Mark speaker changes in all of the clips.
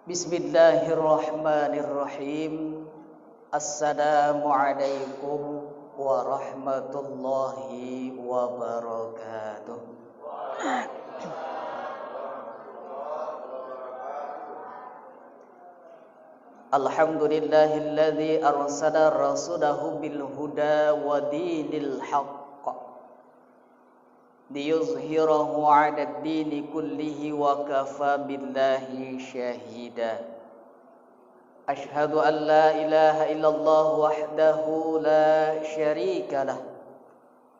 Speaker 1: Bismillahirrahmanirrahim. Assalamualaikum warahmatullahi wabarakatuh. Alhamdulillahilladzi arsala rasulahu bil huda wa dinil haqq liyuzhirahu 'ala ad-dini kullihi wa kafa billahi syahida. Ashhadu an la ilaha illallah wahdahu la syarika lah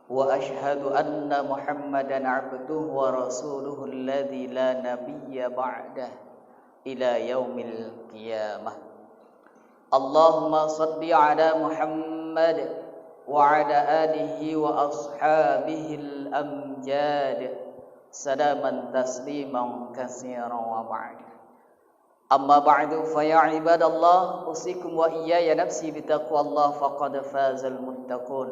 Speaker 1: wa ashhadu anna Muhammadan 'abduhu wa rasuluhu alladzi la nabiyya ba'dah ila yaumil qiyamah. Allahumma shalli 'ala Muhammad وعلى آله وأصحابه الأمجاد سلاما تسليما كثيرا وبعد أما بعد فيا عباد الله أوصيكم وإياي نفسي بتقوى الله فقد فاز المتقون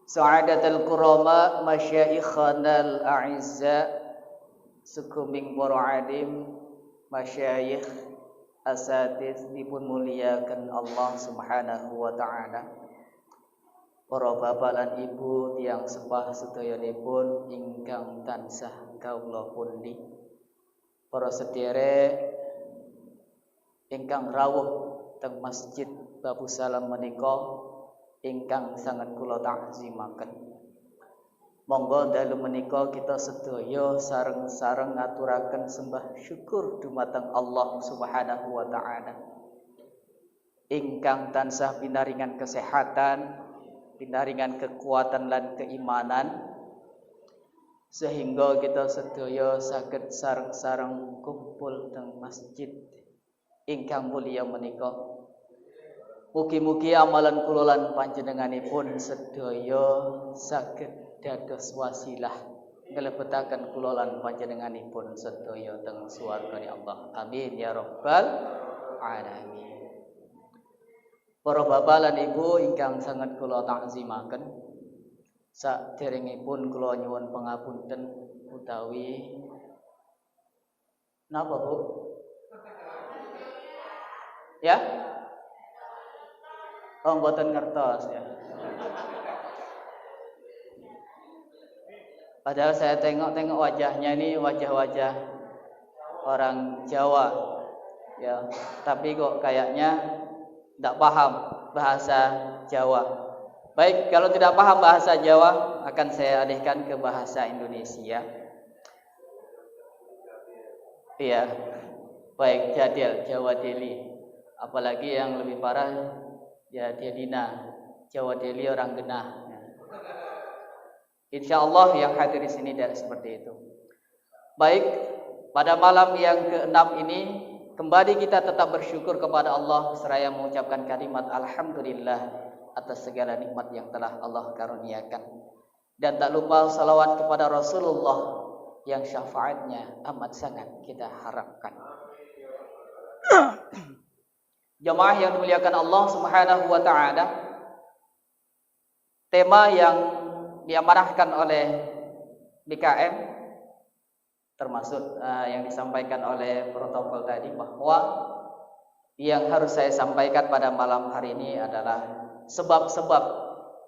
Speaker 1: سعادة الكرماء مشايخنا الأعزاء sekuming para alim masyayikh asatidz dipun muliakan Allah Subhanahu wa taala. Para bapak lan ibu tiyang sepah sedayanipun ingkang tansah kawula pundi, para sedherek ingkang rawuh teng Masjid Babu Salam menika ingkang sanget kula takzimaken. Monggo dalu menika kita sedaya sareng-sareng ngaturaken sembah syukur dumateng Allah Subhanahu wa taala ingkang tansah pinaringan kesehatan, pinaringan kekuatan lan keimanan sehingga kita sedaya saged sareng-sareng kumpul teng masjid ingkang mulia menika. Mugi-mugi amalan kula lan panjenenganipun sedaya saged dados wasilah nglebetaken kula lan panjenenganipun sedaya teng swargane Allah. Amin ya rabbal alamin. Para bapak lan ibu ingkang sanget kula takzimaken, saderengipun kula nyuwun pangapunten utawi napa Bu? Ya? Oh, mboten ngertos ya. Padahal saya tengok-tengok wajahnya ini wajah-wajah orang Jawa ya, tapi kok kayaknya tidak paham bahasa Jawa. Baik, kalau tidak paham bahasa Jawa akan saya alihkan ke bahasa Indonesia. Iya, baik, jadil, Jawa Deli. Apalagi yang lebih parah ya Delina, Jawa Deli orang genah. Insya Allah yang hadir di sini tidak seperti itu. Baik, pada malam yang ke-6 ini kembali kita tetap bersyukur kepada Allah seraya mengucapkan kalimat alhamdulillah atas segala nikmat yang telah Allah karuniakan. Dan tak lupa salawat kepada Rasulullah yang syafaatnya amat sangat kita harapkan. Jamaah yang dimuliakan Allah Subhanahu wa taala, tema yang diamanahkan oleh BKM termasuk yang disampaikan oleh protokol tadi, bahwa yang harus saya sampaikan pada malam hari ini adalah sebab-sebab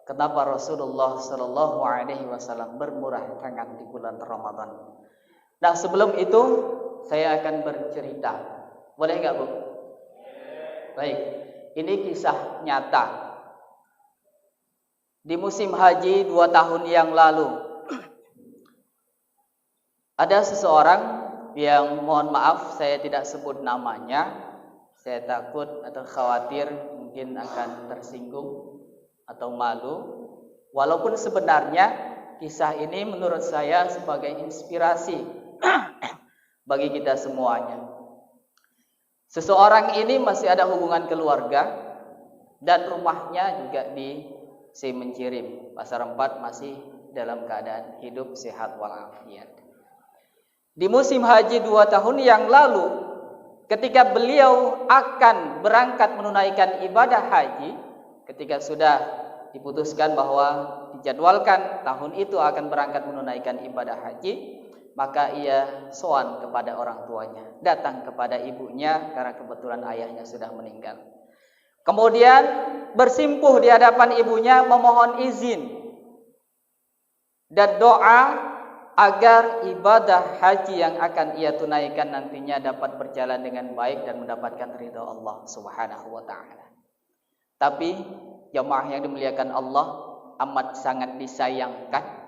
Speaker 1: kenapa Rasulullah Shallallahu Alaihi Wasallam bermurah tangan di bulan Ramadan. Nah, sebelum itu saya akan bercerita, boleh nggak Bu? Baik, ini kisah nyata. Di musim haji 2 tahun yang lalu, ada seseorang yang mohon maaf saya tidak sebut namanya. Saya takut atau khawatir mungkin akan tersinggung atau malu. Walaupun sebenarnya kisah ini menurut saya sebagai inspirasi bagi kita semuanya. Seseorang ini masih ada hubungan keluarga dan rumahnya juga di Semencirim, Pasar 4, masih dalam keadaan hidup sehat walafiat. Di musim haji 2 tahun yang lalu, ketika beliau akan berangkat menunaikan ibadah haji, ketika sudah diputuskan bahwa dijadwalkan tahun itu akan berangkat menunaikan ibadah haji, maka ia sowan kepada orang tuanya, datang kepada ibunya karena kebetulan ayahnya sudah meninggal. Kemudian bersimpuh di hadapan ibunya memohon izin dan doa agar ibadah haji yang akan ia tunaikan nantinya dapat berjalan dengan baik dan mendapatkan ridha Allah Subhanahu wa taala. Tapi jemaah yang dimuliakan Allah, amat sangat disayangkan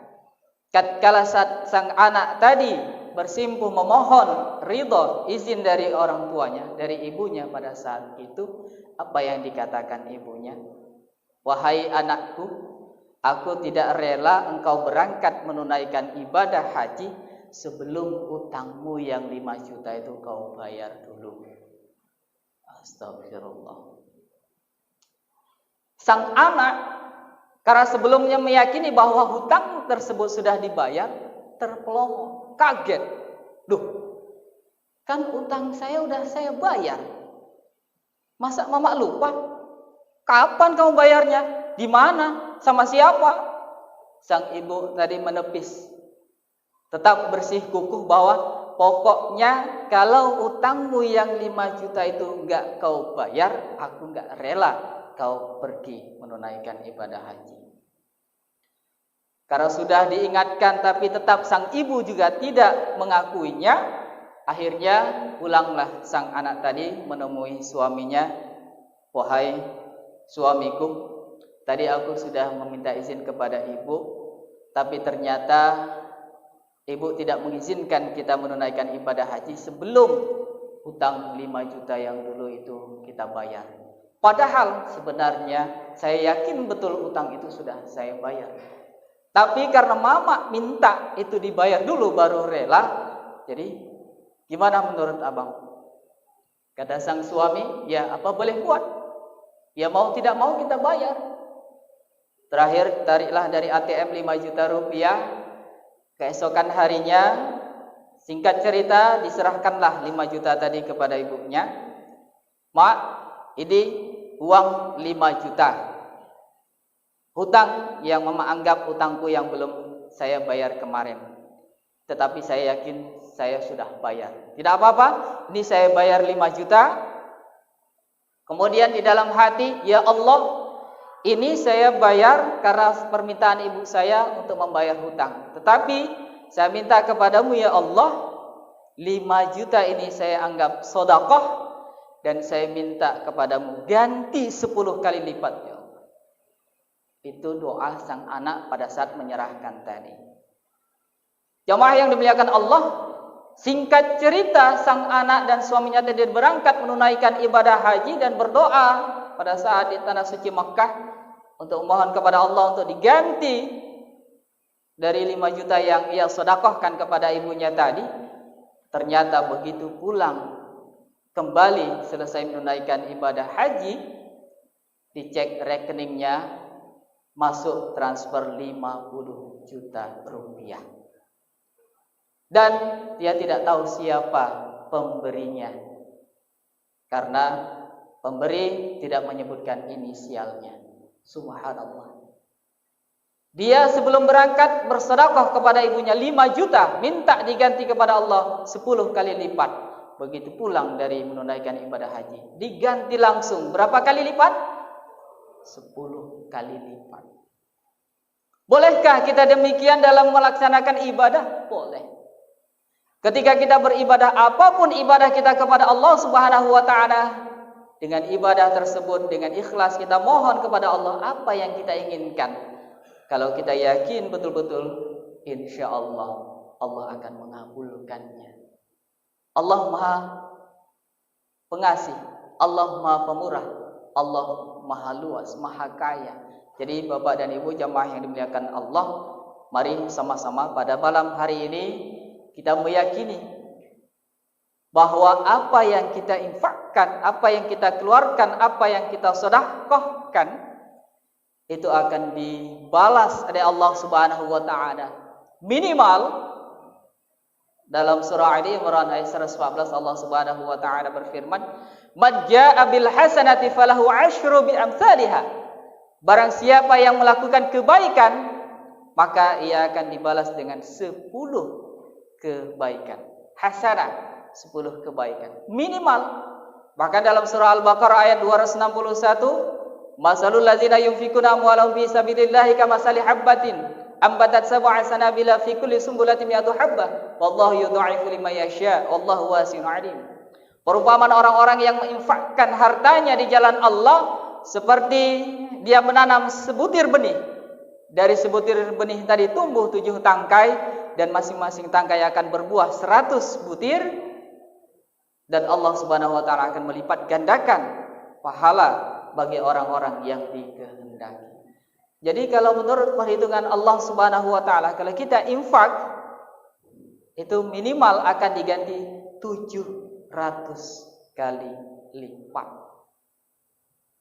Speaker 1: tatkala sang anak tadi bersimpuh memohon ridha izin dari orang tuanya, dari ibunya, pada saat itu apa yang dikatakan ibunya? Wahai anakku, aku tidak rela engkau berangkat menunaikan ibadah haji sebelum utangmu yang 5 juta itu kau bayar dulu. Astagfirullah. Sang anak karena sebelumnya meyakini bahwa hutang tersebut sudah dibayar, terpelongo, kaget. Duh, kan utang saya udah saya bayar. Masa mama lupa? Kapan kamu bayarnya? Di mana? Sama siapa? Sang ibu tadi menepis. Tetap bersikukuh bahwa pokoknya kalau utangmu yang 5 juta itu enggak kau bayar, aku enggak rela kau pergi menunaikan ibadah haji. Karena sudah diingatkan tapi tetap sang ibu juga tidak mengakuinya, akhirnya pulanglah sang anak tadi menemui suaminya. Wahai suamiku, tadi aku sudah meminta izin kepada ibu, tapi ternyata ibu tidak mengizinkan kita menunaikan ibadah haji sebelum hutang 5 juta yang dulu itu kita bayar. Padahal sebenarnya saya yakin betul utang itu sudah saya bayar. Tapi karena mama minta itu dibayar dulu baru rela. Jadi gimana menurut abang? Kata sang suami, ya apa boleh buat? Ya mau tidak mau kita bayar. Terakhir tariklah dari ATM 5 juta rupiah. Keesokan harinya, singkat cerita, diserahkanlah 5 juta tadi kepada ibunya. Mak, ini uang 5 juta. Hutang yang mama anggap hutangku yang belum saya bayar kemarin. Tetapi saya yakin saya sudah bayar. Tidak apa-apa, ini saya bayar 5 juta. Kemudian di dalam hati, ya Allah, ini saya bayar karena permintaan ibu saya untuk membayar hutang. Tetapi saya minta kepadamu ya Allah, 5 juta ini saya anggap sedekah dan saya minta kepadamu ganti 10 kali lipat ya Allah. Itu doa sang anak pada saat menyerahkan tadi. Jamaah yang dimuliakan Allah, singkat cerita sang anak dan suaminya tadi berangkat menunaikan ibadah haji dan berdoa pada saat di tanah suci Makkah untuk memohon kepada Allah untuk diganti dari 5 juta yang ia sedekahkan kepada ibunya tadi. Ternyata begitu pulang kembali selesai menunaikan ibadah haji, dicek rekeningnya masuk transfer 50 juta rupiah. Dan dia tidak tahu siapa pemberinya. Karena pemberi tidak menyebutkan inisialnya. Subhanallah. Dia sebelum berangkat bersedekah kepada ibunya 5 juta, minta diganti kepada Allah 10 kali lipat. Begitu pulang dari menunaikan ibadah haji, diganti langsung berapa kali lipat? 10 kali lipat. Bolehkah kita demikian dalam melaksanakan ibadah? Boleh. Ketika kita beribadah, apapun ibadah kita kepada Allah Subhanahu wa taala, dengan ibadah tersebut dengan ikhlas kita mohon kepada Allah apa yang kita inginkan. Kalau kita yakin betul-betul, insya Allah Allah akan mengabulkannya. Allah Maha Pengasih, Allah Maha Pemurah, Allah Maha Luas, Maha Kaya. Jadi Bapak dan Ibu jamaah yang dimuliakan Allah, mari sama-sama pada malam hari ini kita meyakini bahwa apa yang kita infakkan, apa yang kita keluarkan, apa yang kita sedekahkan itu akan dibalas oleh Allah Subhanahu wa taala. Minimal dalam surah Ali Imran ayat 114 Allah Subhanahu wa taala berfirman, "Man jaa'a bil hasanati falahu 'asyru bi amsalihha." Barang siapa yang melakukan kebaikan, maka ia akan dibalas dengan 10 kebaikan. Hasanah, 10 kebaikan. Minimal. Bahkan dalam surah Al-Baqarah ayat 261, masalul ladzina yunfikuna amwalahum fi sabilillahi kamasali habbatin ambatat sab'a sanabila fi kulli sumbulatin mi'atu habbah wallahu yudha'ifu liman yasha wallahu wasi'un 'alim. Perumpamaan orang-orang yang menginfakkan hartanya di jalan Allah seperti dia menanam sebutir benih. Dari sebutir benih tadi tumbuh 7 tangkai dan masing-masing tangkai akan berbuah 100 butir dan Allah Subhanahu wa taala akan melipat gandakan pahala bagi orang-orang yang dikehendaki. Jadi kalau menurut perhitungan Allah Subhanahu wa taala, kalau kita infak itu minimal akan diganti 700 kali lipat.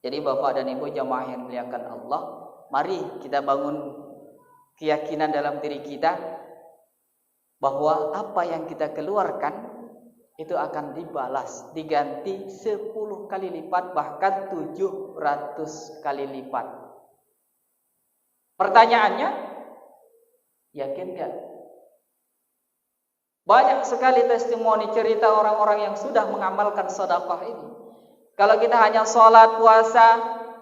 Speaker 1: Jadi Bapak dan Ibu jamaah yang dimuliakan Allah, mari kita bangun keyakinan dalam diri kita bahwa apa yang kita keluarkan itu akan dibalas, diganti 10 kali lipat, bahkan 700 kali lipat. Pertanyaannya, yakin gak? Banyak sekali testimoni cerita orang-orang yang sudah mengamalkan sedekah ini. Kalau kita hanya sholat, puasa,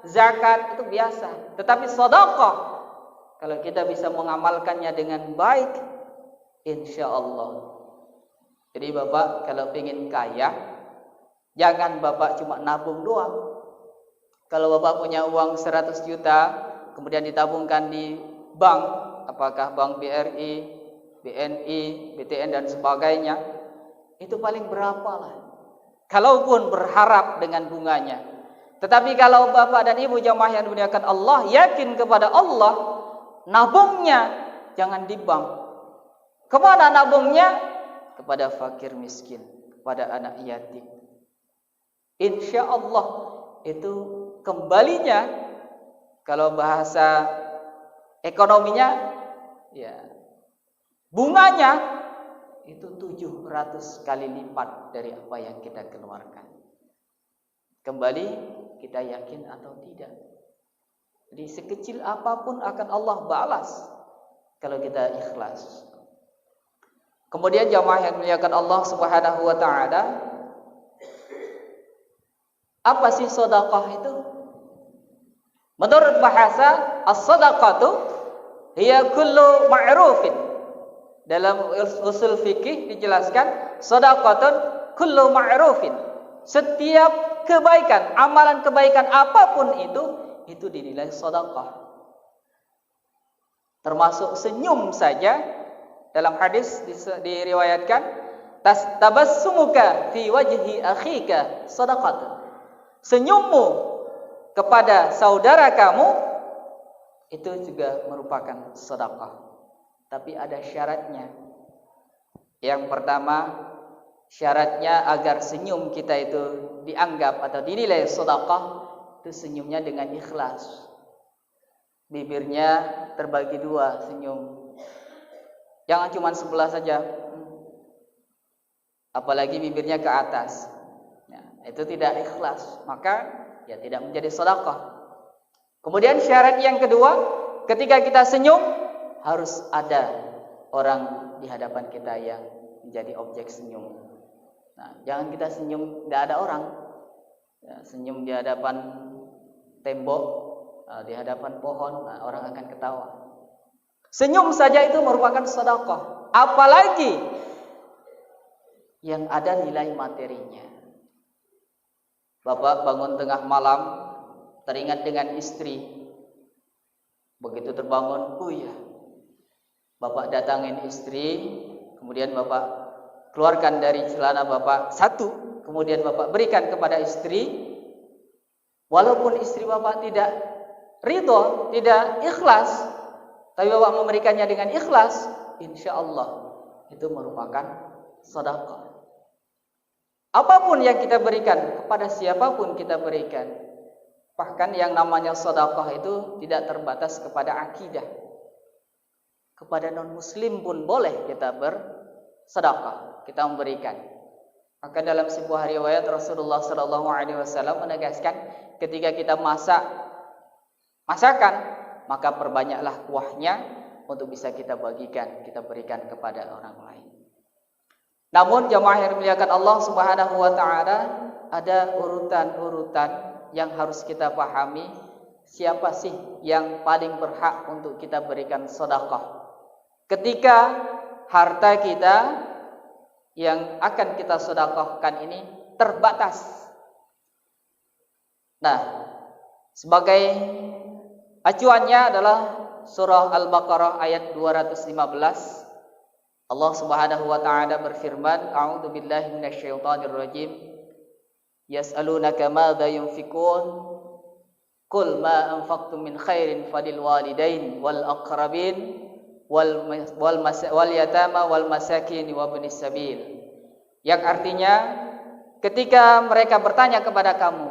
Speaker 1: zakat itu biasa. Tetapi sedekah, kalau kita bisa mengamalkannya dengan baik, insya Allah. Jadi Bapak kalau ingin kaya, jangan Bapak cuma nabung doang. Kalau Bapak punya uang 100 juta, kemudian ditabungkan di bank, apakah bank BRI, BNI, BTN dan sebagainya, itu paling berapa lah. Kalaupun berharap dengan bunganya. Tetapi kalau Bapak dan Ibu jamaah yang dimuliakan Allah, yakin kepada Allah, nabungnya jangan di bank. Kemana nabungnya? Kepada fakir miskin, kepada anak yatim. Insya Allah itu kembalinya, kalau bahasa ekonominya, ya bunganya itu 700 kali lipat dari apa yang kita keluarkan. Kembali kita yakin atau tidak. Jadi sekecil apapun akan Allah balas kalau kita ikhlas. Kemudian jamaah yang dimuliakan Allah Subhanahu wa taala, apa sih sedekah itu? Menurut bahasa, as-sadaqatu hiya kullu ma'rufin. Dalam usul fikih dijelaskan, sedekatun kullu ma'rufin. Setiap kebaikan, amalan kebaikan apapun itu dinilai sedekah. Termasuk senyum saja. Dalam hadis diriwayatkan, tabassumuka fi wajhi akhika sadaqatun. Senyummu kepada saudara kamu itu juga merupakan sedekah. Tapi ada syaratnya. Yang pertama, syaratnya agar senyum kita itu dianggap atau dinilai sedekah, itu senyumnya dengan ikhlas. Bibirnya terbagi 2 senyum. Jangan cuma sebelah saja, apalagi bibirnya ke atas. Ya, itu tidak ikhlas, maka ya tidak menjadi sedekah. Kemudian syarat yang kedua, ketika kita senyum harus ada orang di hadapan kita yang menjadi objek senyum. Nah, jangan kita senyum tidak ada orang, ya, senyum di hadapan tembok, di hadapan pohon, nah, orang akan ketawa. Senyum saja itu merupakan sedekah, apalagi yang ada nilai materinya. Bapak bangun tengah malam, teringat dengan istri. Begitu terbangun, oh ya, Bapak datangin istri, kemudian Bapak keluarkan dari celana Bapak 1, kemudian Bapak berikan kepada istri. Walaupun istri Bapak tidak ridho, tidak ikhlas, tapi Bapak memberikannya dengan ikhlas, insya Allah itu merupakan sedekah. Apapun yang kita berikan, kepada siapapun kita berikan, bahkan yang namanya sedekah itu tidak terbatas kepada akidah. Kepada non-muslim pun boleh kita bersedekah, kita memberikan. Maka dalam sebuah riwayat Rasulullah SAW menegaskan, ketika kita masakan, maka perbanyaklah kuahnya untuk bisa kita bagikan, kita berikan kepada orang lain. Namun jamaah yang dimuliakan Allah Subhanahu wa taala, ada urutan-urutan yang harus kita pahami. Siapa sih yang paling berhak untuk kita berikan sedekah? Ketika harta kita yang akan kita sedekahkan ini terbatas. Nah, sebagai acuannya adalah surah Al-Baqarah ayat 215. Allah Subhanahu wa taala berfirman, "A'udzu billahi minasyaitonir rajim. Yas'alunaka madza yunfikun? Qul ma anfaqtum min khairin falil walidain wal aqrabin wal yatama wal masakin wa ibnis sabil." Yang artinya, ketika mereka bertanya kepada kamu,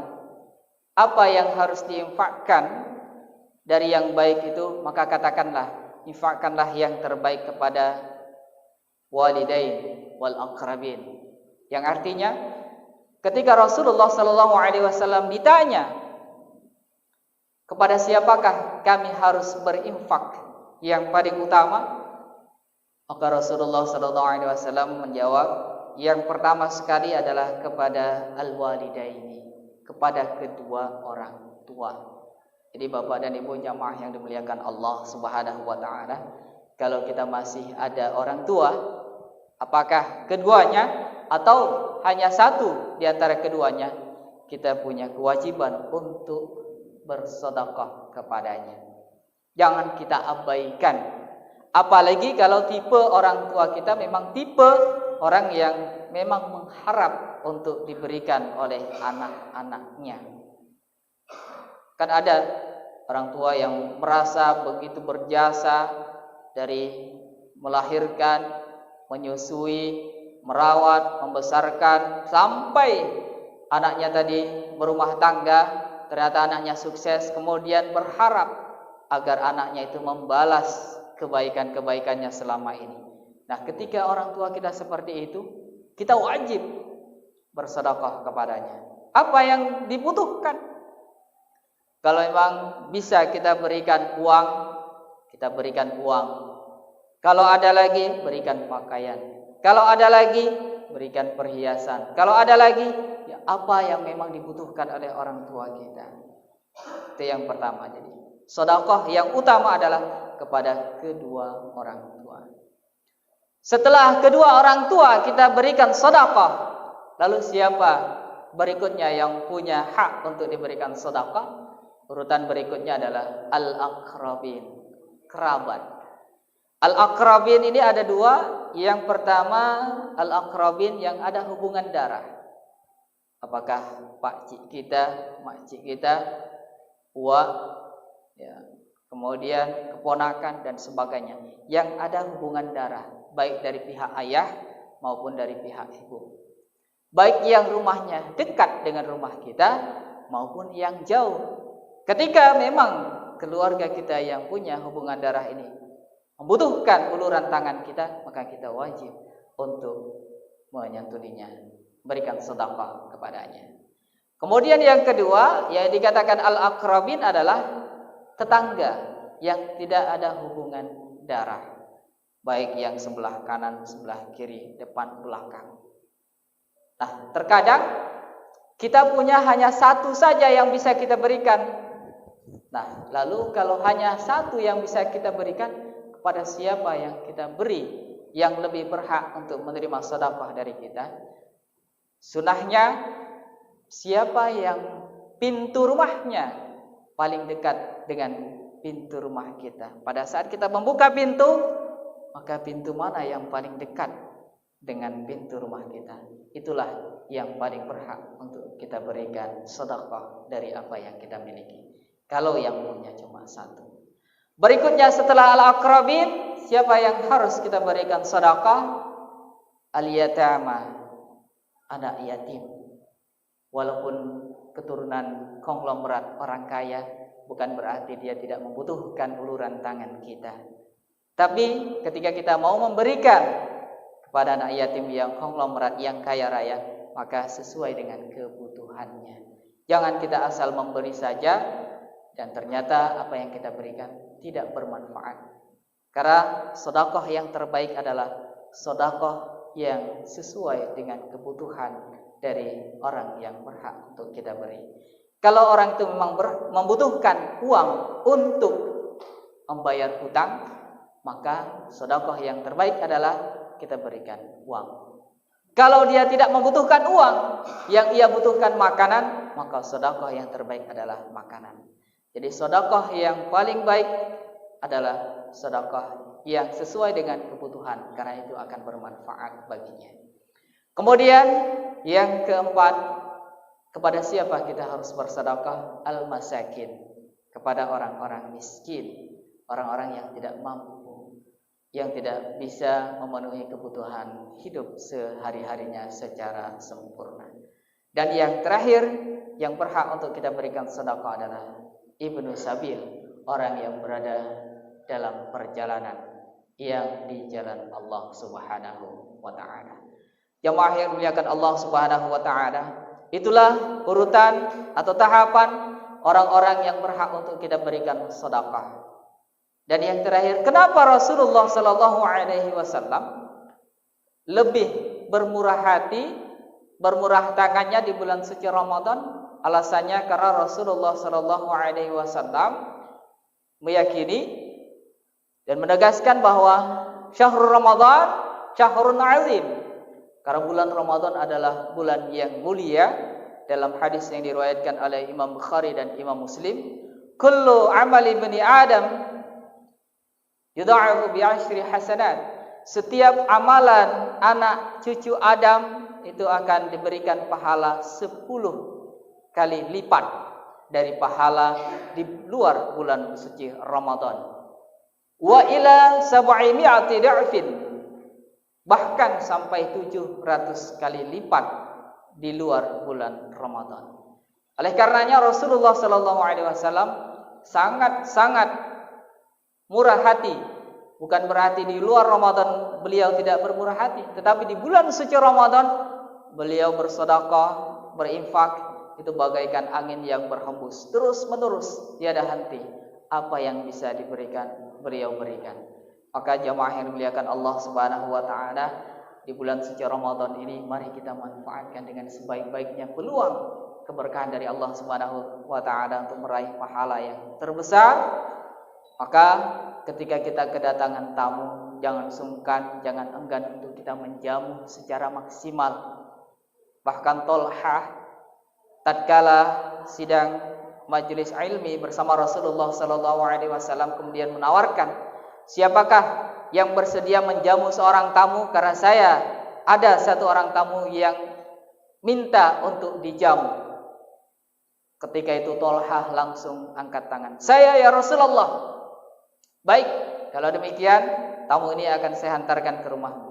Speaker 1: apa yang harus diinfakkan dari yang baik itu, maka katakanlah, infakkanlah yang terbaik kepada walidain wal aqrabin. Yang artinya, ketika Rasulullah sallallahu alaihi wasallam ditanya, kepada siapakah kami harus berinfak yang paling utama? Maka Rasulullah sallallahu alaihi wasallam menjawab, yang pertama sekali adalah kepada al-walidaini, kepada kedua orang tua. Jadi bapak dan ibu jamaah yang dimuliakan Allah Subhanahu wa taala, kalau kita masih ada orang tua, apakah keduanya atau hanya satu di antara keduanya, kita punya kewajiban untuk bersedekah kepadanya. Jangan kita abaikan. Apalagi kalau tipe orang tua kita memang tipe orang yang memang mengharap untuk diberikan oleh anak-anaknya. Kan ada orang tua yang merasa begitu berjasa dari melahirkan, menyusui, merawat, membesarkan, sampai anaknya tadi berumah tangga. Ternyata anaknya sukses, kemudian berharap agar anaknya itu membalas kebaikan-kebaikannya selama ini. Nah, ketika orang tua kita seperti itu, kita wajib bersedekah kepadanya. Apa yang dibutuhkan? Kalau memang bisa kita berikan uang, kita berikan uang. Kalau ada lagi, berikan pakaian. Kalau ada lagi, berikan perhiasan. Kalau ada lagi, ya apa yang memang dibutuhkan oleh orang tua kita. Itu yang pertama. Jadi sedekah yang utama adalah kepada kedua orang tua. Setelah kedua orang tua kita berikan sedekah, lalu siapa berikutnya yang punya hak untuk diberikan sedekah? Urutan berikutnya adalah al-aqrabin, kerabat. Al-aqrabin ini ada dua. Yang pertama, al-aqrabin yang ada hubungan darah. Apakah pak cik kita, mak cik kita, uak, ya, kemudian keponakan dan sebagainya, yang ada hubungan darah, baik dari pihak ayah maupun dari pihak ibu. Baik yang rumahnya dekat dengan rumah kita maupun yang jauh. Ketika memang keluarga kita yang punya hubungan darah ini membutuhkan uluran tangan kita, maka kita wajib untuk menyantuninya, berikan sedekah kepadanya. Kemudian yang kedua, yang dikatakan al-aqrabin adalah tetangga yang tidak ada hubungan darah, baik yang sebelah kanan, sebelah kiri, depan, belakang. Nah, terkadang kita punya hanya satu saja yang bisa kita berikan. Nah, lalu kalau hanya satu yang bisa kita berikan, kepada siapa yang kita beri yang lebih berhak untuk menerima sedekah dari kita? Sunahnya, siapa yang pintu rumahnya paling dekat dengan pintu rumah kita. Pada saat kita membuka pintu, maka pintu mana yang paling dekat dengan pintu rumah kita, itulah yang paling berhak untuk kita berikan sedekah dari apa yang kita miliki. Kalau yang punya cuma satu. Berikutnya setelah al-aqrabin, siapa yang harus kita berikan sedekah? Al-yatama, anak yatim. Walaupun keturunan konglomerat orang kaya, bukan berarti dia tidak membutuhkan uluran tangan kita. Tapi ketika kita mau memberikan kepada anak yatim yang konglomerat, yang kaya raya, maka sesuai dengan kebutuhannya. Jangan kita asal memberi saja dan ternyata apa yang kita berikan tidak bermanfaat. Karena sedekah yang terbaik adalah sedekah yang sesuai dengan kebutuhan dari orang yang berhak untuk kita beri. Kalau orang itu memang membutuhkan uang untuk membayar hutang, maka sedekah yang terbaik adalah kita berikan uang. Kalau dia tidak membutuhkan uang, yang ia butuhkan makanan, maka sedekah yang terbaik adalah makanan. Jadi sedekah yang paling baik adalah sedekah yang sesuai dengan kebutuhan, karena itu akan bermanfaat baginya. Kemudian yang keempat, kepada siapa kita harus bersedekah? Al-masakin, kepada orang-orang miskin, orang-orang yang tidak mampu, yang tidak bisa memenuhi kebutuhan hidup sehari-harinya secara sempurna. Dan yang terakhir, yang berhak untuk kita berikan sedekah adalah ibnu sabil, orang yang berada dalam perjalanan yang di jalan Allah Subhanahu wa taala. Jamaah yang dimuliakan Allah Subhanahu wa taala, itulah urutan atau tahapan orang-orang yang berhak untuk kita berikan sedekah. Dan yang terakhir, kenapa Rasulullah sallallahu alaihi wasallam lebih bermurah hati, bermurah tangannya di bulan suci Ramadan? Alasannya karena Rasulullah sallallahu alaihi wasallam meyakini dan menegaskan bahwa syahrul Ramadan syahrun azim. Karena bulan Ramadan adalah bulan yang mulia. Dalam hadis yang diriwayatkan oleh Imam Bukhari dan Imam Muslim, kullu amali bani Adam yudha'afu bi 'ashri hasanat. Setiap amalan anak cucu Adam itu akan diberikan pahala 10 kali lipat dari pahala di luar bulan suci Ramadan. Wa ila 700 dha'fin, bahkan sampai 700 kali lipat di luar bulan Ramadan. Oleh karenanya Rasulullah sallallahu alaihi wasallam sangat-sangat murah hati. Bukan berarti di luar Ramadan beliau tidak bermurah hati, tetapi di bulan suci Ramadan beliau bersedekah, berinfak, itu bagaikan angin yang berhembus terus menerus, tiada henti. Apa yang bisa diberikan, beliau berikan. Maka jamaah yang dimuliakan Allah Subhanahu wa taala, di bulan suci Ramadan ini mari kita manfaatkan dengan sebaik-baiknya peluang keberkahan dari Allah Subhanahu wa taala untuk meraih pahala yang terbesar. Maka ketika kita kedatangan tamu, jangan sungkan, jangan enggan untuk kita menjamu secara maksimal. Bahkan Tolhah tatkala sidang majelis ilmi bersama Rasulullah sallallahu alaihi wasallam kemudian menawarkan, siapakah yang bersedia menjamu seorang tamu, karena saya ada satu orang tamu yang minta untuk dijamu. Ketika itu Tolhah langsung angkat tangan, saya ya Rasulullah. Baik, kalau demikian tamu ini akan saya hantarkan ke rumahmu.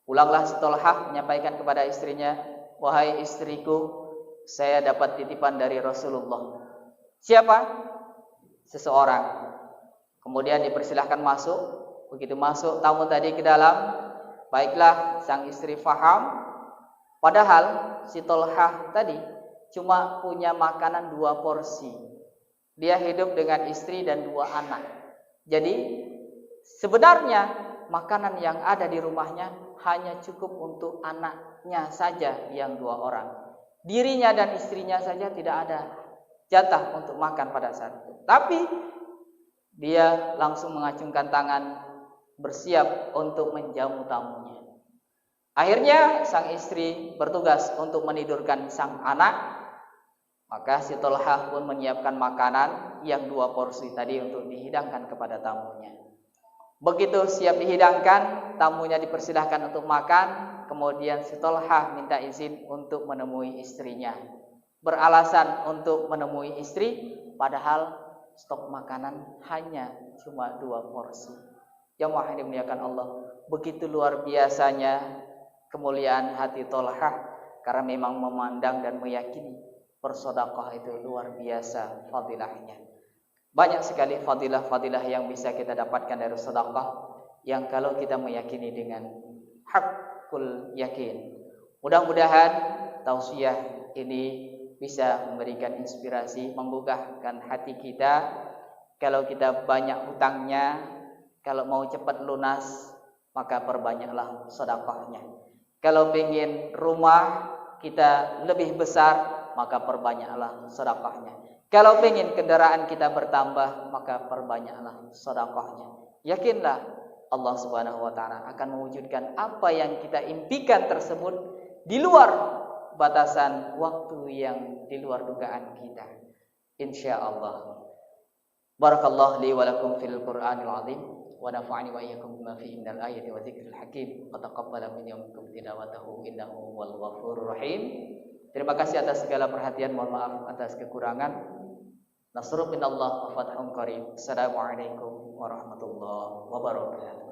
Speaker 1: Pulanglah Tolhah menyampaikan kepada istrinya, wahai istriku, saya dapat titipan dari Rasulullah. Siapa? Seseorang. Kemudian dipersilahkan masuk. Begitu masuk tamu tadi ke dalam, baiklah sang istri faham. Padahal si Tolhah tadi cuma punya makanan 2 porsi. Dia hidup dengan istri dan 2 anak. Jadi sebenarnya makanan yang ada di rumahnya hanya cukup untuk anaknya saja yang 2 orang. Dirinya dan istrinya saja tidak ada jatah untuk makan pada saat itu. Tapi dia langsung mengacungkan tangan, bersiap untuk menjamu tamunya. Akhirnya sang istri bertugas untuk menidurkan sang anak. Maka si Tolhah pun menyiapkan makanan yang 2 porsi tadi untuk dihidangkan kepada tamunya. Begitu siap dihidangkan, tamunya dipersilahkan untuk makan. Kemudian si Tolhah minta izin untuk menemui istrinya. Beralasan untuk menemui istri, padahal stok makanan hanya cuma 2 porsi. Jamaah yang dimuliakan Allah, begitu luar biasanya kemuliaan hati Tolhah, karena memang memandang dan meyakini bersedekah itu luar biasa fadilahnya. Banyak sekali fadilah-fadilah yang bisa kita dapatkan dari sedekah, yang kalau kita meyakini dengan hakul yakin. Mudah-mudahan tausiah ini bisa memberikan inspirasi, menggugahkan hati kita. Kalau kita banyak hutangnya, kalau mau cepat lunas, maka perbanyaklah sedekahnya. Kalau ingin rumah kita lebih besar, maka perbanyaklah sedekahnya. Kalau ingin kendaraan kita bertambah, maka perbanyaklah sedekahnya. Yakinlah Allah Subhanahu wa taala akan mewujudkan apa yang kita impikan tersebut di luar batasan waktu yang di luar dugaan kita. Insyaallah. Barakallahu li wa lakum fil Qur'anil azim. ونفعني وإياكم بما فيه من الآية وذكر الحكيم وتقبل مني ومنكم تلاوته إنه هو الغفور الرحيم. Terima kasih atas segala perhatian, mohon maaf atas kekurangan. Nasrun minallah wa fathun qarib. Assalamualaikum warahmatullahi wabarakatuh.